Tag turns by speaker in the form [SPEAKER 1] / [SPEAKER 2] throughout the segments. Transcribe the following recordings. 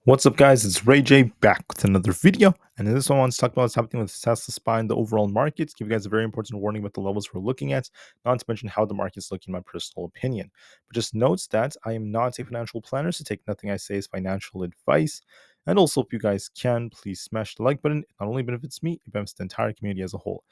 [SPEAKER 1] What's up, guys? It's Ray J back with another video. And in this one, I want to talk about what's happening with Tesla SPY in the overall markets. Give you guys a very important warning about the levels we're looking at, not to mention how the market's looking, in my personal opinion. But just note that I am not a financial planner, so take nothing I say as financial advice. And also, if you guys can, please smash the like button. It not only benefits me, it benefits the entire community as a whole.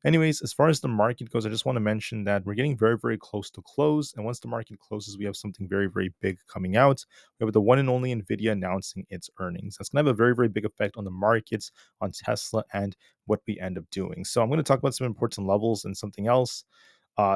[SPEAKER 1] Anyways, as far as the market goes, I just want to mention that we're getting very, very close to close. And once the market closes, we have something very, very big coming out. We have the one and only Nvidia announcing its earnings. That's going to have a very, very big effect on the markets, on Tesla, and what we end up doing. So I'm going to talk about some important levels and something else.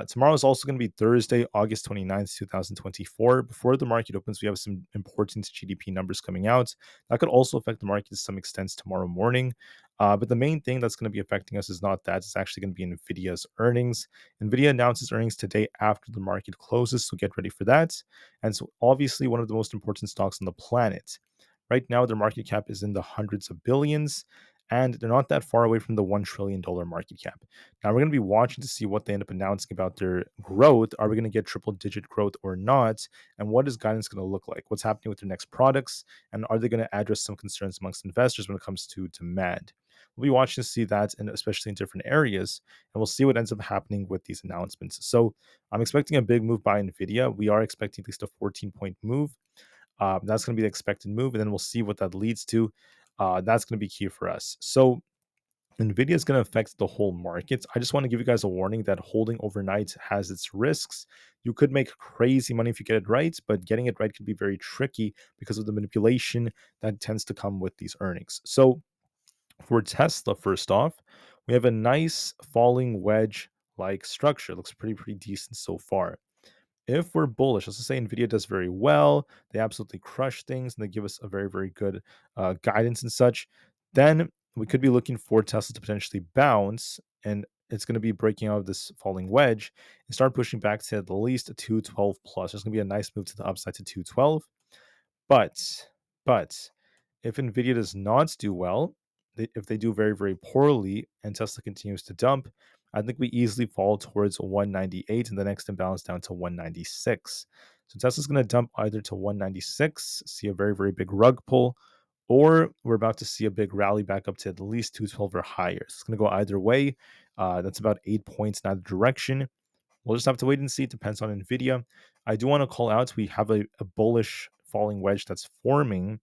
[SPEAKER 1] Tomorrow is also going to be Thursday, August 29th, 2024. Before the market opens, we have some important GDP numbers coming out. That could also affect the market to some extent tomorrow morning. But the main thing that's going to be affecting us is not that. It's actually going to be Nvidia's earnings. Nvidia announces earnings today after the market closes, so get ready for that. And so, obviously, one of the most important stocks on the planet. Right now, their market cap is in the hundreds of billions, and they're not that far away from the $1 trillion market cap. Now, we're going to be watching to see what they end up announcing about their growth. Are we going to get triple digit growth or not? And what is guidance going to look like? What's happening with their next products? And are they going to address some concerns amongst investors when it comes to demand? We'll be watching to see that, and especially in different areas, and we'll see what ends up happening with these announcements. So I'm expecting a big move by Nvidia. We are expecting at least a 14-point move. That's going to be the expected move, and then we'll see what that leads to. That's going to be key for us. So Nvidia is going to affect the whole market. I just want to give you guys a warning that holding overnight has its risks. You could make crazy money if you get it right, but getting it right could be very tricky because of the manipulation that tends to come with these earnings. So for Tesla, first off, we have a nice falling wedge like structure. Looks pretty decent so far. If we're bullish, let's just say Nvidia does very well, they absolutely crush things, and they give us a very, very good guidance and such, then we could be looking for Tesla to potentially bounce, and it's going to be breaking out of this falling wedge and start pushing back to at least a 212 plus. There's going to be a nice move to the upside to 212. But, but if Nvidia does not do well, if they do very, very poorly and Tesla continues to dump, I think we easily fall towards 198 and the next imbalance down to 196. So Tesla's going to dump either to 196, see a very, very big rug pull, or we're about to see a big rally back up to at least 212 or higher. So it's going to go either way. That's about 8 points in either direction. We'll just have to wait and see. It depends on Nvidia. I do want to call out we have a bullish falling wedge that's forming.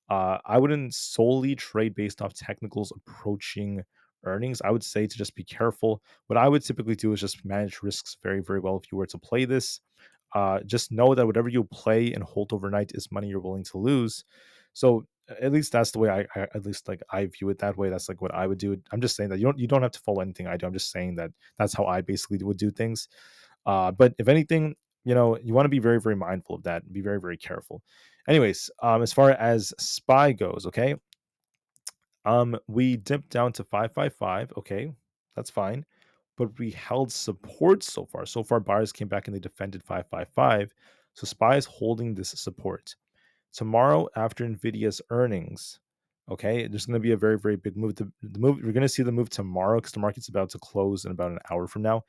[SPEAKER 1] I wouldn't solely trade based off technicals approaching earnings. I would say to just be careful. What I would typically do is just manage risks very, very well if you were to play this. Just know that whatever you play and hold overnight is money you're willing to lose. So at least that's the way I at least like I view it that way. That's like what I would do. I'm just saying that you don't have to follow anything I do. I'm just saying that that's how I basically would do things. But if anything, you want to be very, very mindful of that. Be very, very careful. Anyways, as far as SPY goes, okay, we dipped down to 555. Okay, that's fine, but we held support so far. So far, buyers came back and they defended 555. So SPY is holding this support. Tomorrow, after Nvidia's earnings, okay, there's going to be a very, very big move. The move we're going to see the move tomorrow because the market's about to close in about an hour from now.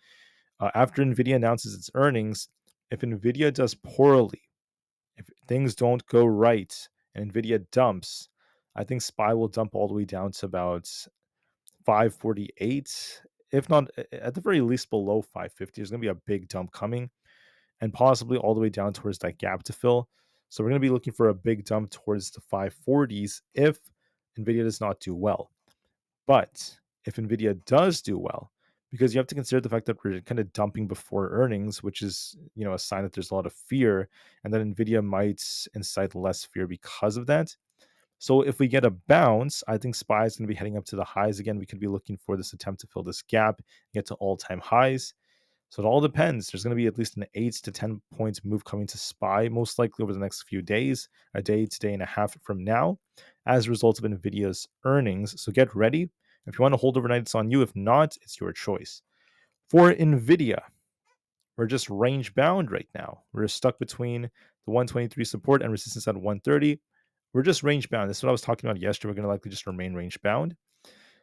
[SPEAKER 1] After Nvidia announces its earnings, if Nvidia does poorly, if things don't go right and Nvidia dumps, I think SPY will dump all the way down to about 548, if not at the very least below 550. There's going to be a big dump coming and possibly all the way down towards that gap to fill. So we're going to be looking for a big dump towards the 540s if Nvidia does not do well. But if Nvidia does do well, because you have to consider the fact that we're kind of dumping before earnings, which is a sign that there's a lot of fear, and that Nvidia might incite less fear because of that. So if we get a bounce, I think SPY is going to be heading up to the highs again. We could be looking for this attempt to fill this gap, get to all-time highs. So it all depends. There's going to be at least an 8 to 10 points move coming to SPY, most likely over the next few days, a day to day and a half from now, as a result of Nvidia's earnings. So get ready. If you want to hold overnight, it's on you. If not, it's your choice. For Nvidia, we're just range bound right now. We're stuck between the 123 support and resistance at 130. We're just range bound. This is what I was talking about yesterday. We're going to likely just remain range bound.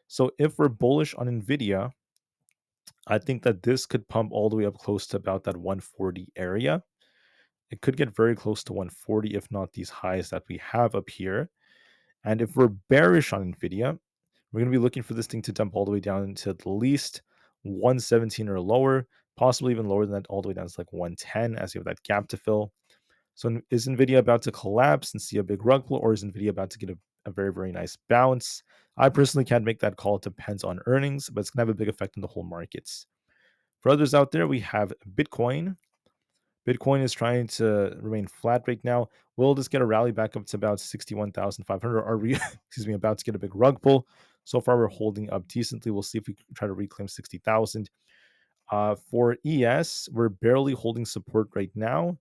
[SPEAKER 1] So if we're bullish on Nvidia, I think that this could pump all the way up close to about that 140 area. It could get very close to 140, if not these highs that we have up here. And if we're bearish on Nvidia, we're going to be looking for this thing to dump all the way down to at least 117 or lower, possibly even lower than that, all the way down to like 110 as you have that gap to fill. So is Nvidia about to collapse and see a big rug pull, or is Nvidia about to get a very, very nice bounce? I personally can't make that call. It depends on earnings, but it's going to have a big effect on the whole markets. For others out there, we have Bitcoin. Bitcoin is trying to remain flat right now. Will this get a rally back up to about 61,500? Are we, excuse me, about to get a big rug pull? So far, we're holding up decently. We'll see if we can try to reclaim 60,000. For ES, we're barely holding support right now.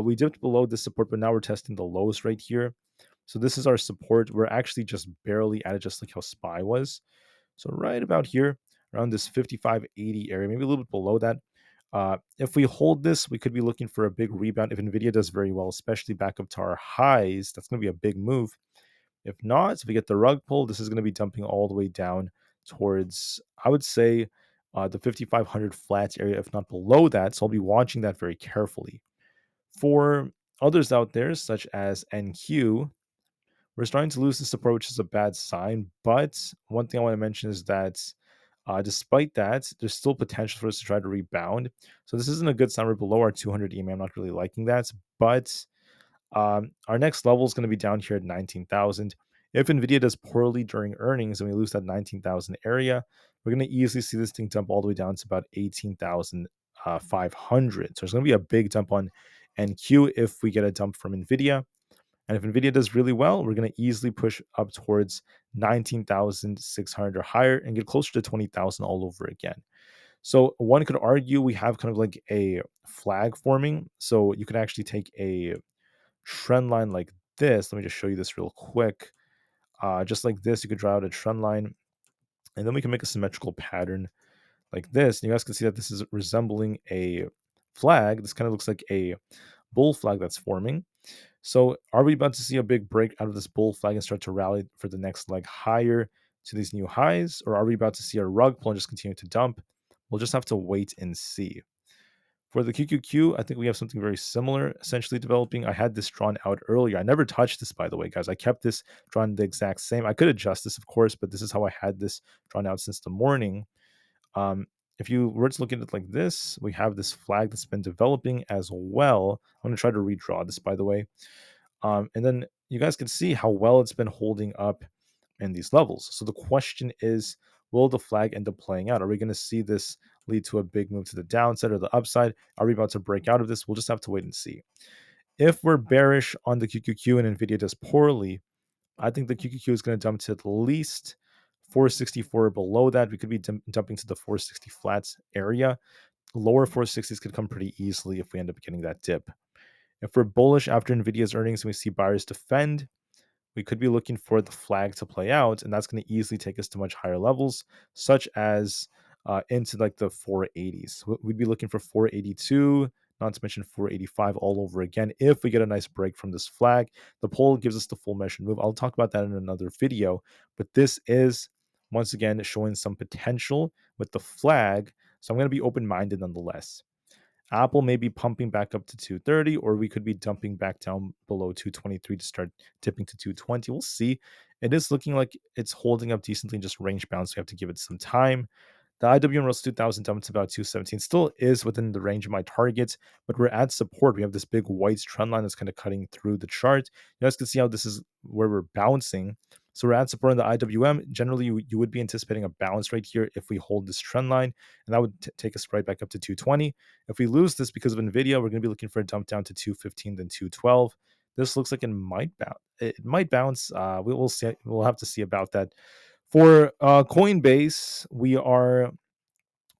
[SPEAKER 1] We dipped below this support, but now we're testing the lows right here. So this is our support. We're actually just barely at it, just like how SPY was. So right about here, around this 55.80 area, maybe a little bit below that. If we hold this, we could be looking for a big rebound if Nvidia does very well, especially back up to our highs. That's going to be a big move. If not, if we get the rug pull, this is going to be dumping all the way down towards, I would say, the 5,500 flats area, if not below that. So I'll be watching that very carefully. For others out there, such as NQ, we're starting to lose the support, which is a bad sign. But one thing I want to mention is that despite that, there's still potential for us to try to rebound. So this isn't a good sign. We're below our 200 EMA. I'm not really liking that. But our next level is going to be down here at 19,000. If Nvidia does poorly during earnings and we lose that 19,000 area, we're going to easily see this thing dump all the way down to about 18,500. So there's going to be a big dump on NQ if we get a dump from Nvidia. And if Nvidia does really well, we're going to easily push up towards 19,600 or higher and get closer to 20,000 all over again. So one could argue we have kind of like a flag forming. So you could actually take a trend line like this. Let me just show you this real quick. Just like this, you could draw out a trend line, and then we can make a symmetrical pattern like this. And you guys can see that this is resembling a flag. This kind of looks like a bull flag that's forming. So are we about to see a big break out of this bull flag and start to rally for the next leg higher to these new highs? Or are we about to see a rug pull and just continue to dump? We'll just have to wait and see. For the QQQ, I think we have something very similar essentially developing. I had this drawn out earlier. I never touched this, by the way, guys. I kept this drawn the exact same. I could adjust this, of course, but this is how I had this drawn out since the morning. Um, if you were to look at it like this, we have this flag that's been developing as well. I'm going to try to redraw this, by the way. And then you guys can see how well it's been holding up in these levels. So the question is, will the flag end up playing out? Are we going to see this lead to a big move to the downside or the upside? Are we about to break out of this? We'll just have to wait and see. If we're bearish on the QQQ and Nvidia does poorly, I think the QQQ is going to dump to at least 464 below that. We could be dumping to the 460 flats area. Lower 460s could come pretty easily if we end up getting that dip. If we're bullish after Nvidia's earnings and we see buyers defend, we could be looking for the flag to play out, and that's going to easily take us to much higher levels, such as into like the 480s. We'd be looking for 482, not to mention 485 all over again if we get a nice break from this flag. The poll gives us the full measured move. I'll talk about that in another video, but this is once again showing some potential with the flag, so I'm going to be open-minded nonetheless. Aapl may be pumping back up to 230, or we could be dumping back down below 223 to start tipping to 220. We'll see. It is looking like it's holding up decently in just range bounds. We have to give it some time. The IWM Russell 2000 dumped to about 217. Still is within the range of my targets, but we're at support. We have this big white trend line that's kind of cutting through the chart. You guys can see how this is where we're bouncing. So we're at support on the IWM. Generally, you would be anticipating a bounce right here if we hold this trend line, and that would take us right back up to 220. If we lose this because of Nvidia, we're going to be looking for a dump down to 215, then 212. This looks like it might bounce. It might bounce. We'll see. We'll have to see about that. For Coinbase, we are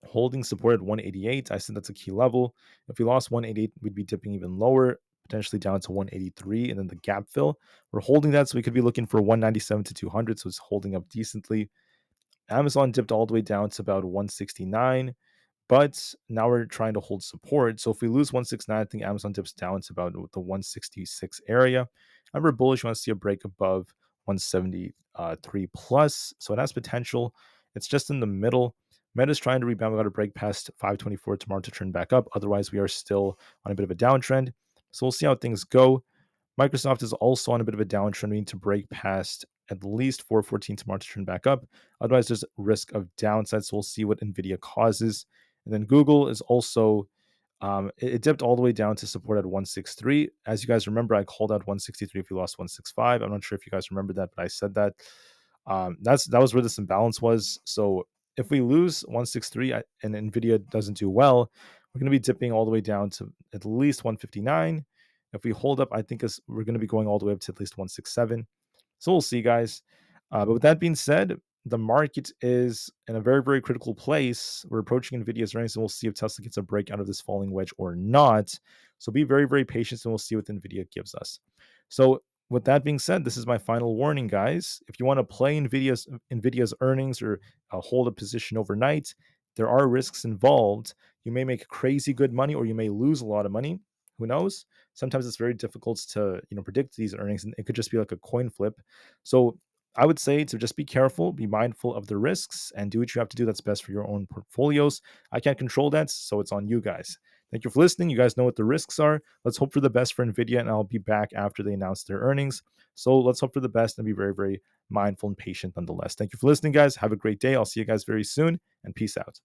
[SPEAKER 1] holding support at 188. I said that's a key level. If we lost 188, we'd be dipping even lower, potentially down to 183, and then the gap fill. We're holding that, so we could be looking for 197 to 200, so it's holding up decently. Amazon dipped all the way down to about 169. But now we're trying to hold support. So if we lose 169, I think Amazon dips down to about the 166 area. And we're bullish. We want to see a break above 173 plus. So it has potential. It's just in the middle. Meta's trying to rebound. We got to break past 524 tomorrow to turn back up. Otherwise, we are still on a bit of a downtrend. So we'll see how things go. Microsoft is also on a bit of a downtrend. We need to break past at least 414 tomorrow to turn back up. Otherwise, there's risk of downside. So we'll see what Nvidia causes. And then Google is also it dipped all the way down to support at 163. As you guys remember, I called out 163 if we lost 165. I'm not sure if you guys remember that, but I said that. That was where this imbalance was. So if we lose 163 and Nvidia doesn't do well, we're going to be dipping all the way down to at least 159. If we hold up, I think we're going to be going all the way up to at least 167. So we'll see, guys. But with that being said, the market is in a very, very critical place. We're approaching Nvidia's earnings, and we'll see if Tesla gets a break out of this falling wedge or not. So be very, very patient, and we'll see what Nvidia gives us. So with that being said, this is my final warning, guys. If you want to play Nvidia's earnings or hold a position overnight, there are risks involved. You may make crazy good money, or you may lose a lot of money. Who knows? Sometimes it's very difficult to predict these earnings, and it could just be like a coin flip. So I would say to just be careful, be mindful of the risks, and do what you have to do that's best for your own portfolios. I can't control that, so it's on you guys. Thank you for listening. You guys know what the risks are. Let's hope for the best for Nvidia, and I'll be back after they announce their earnings. So let's hope for the best and be very, very mindful and patient nonetheless. Thank you for listening, guys. Have a great day. I'll see you guys very soon, and peace out.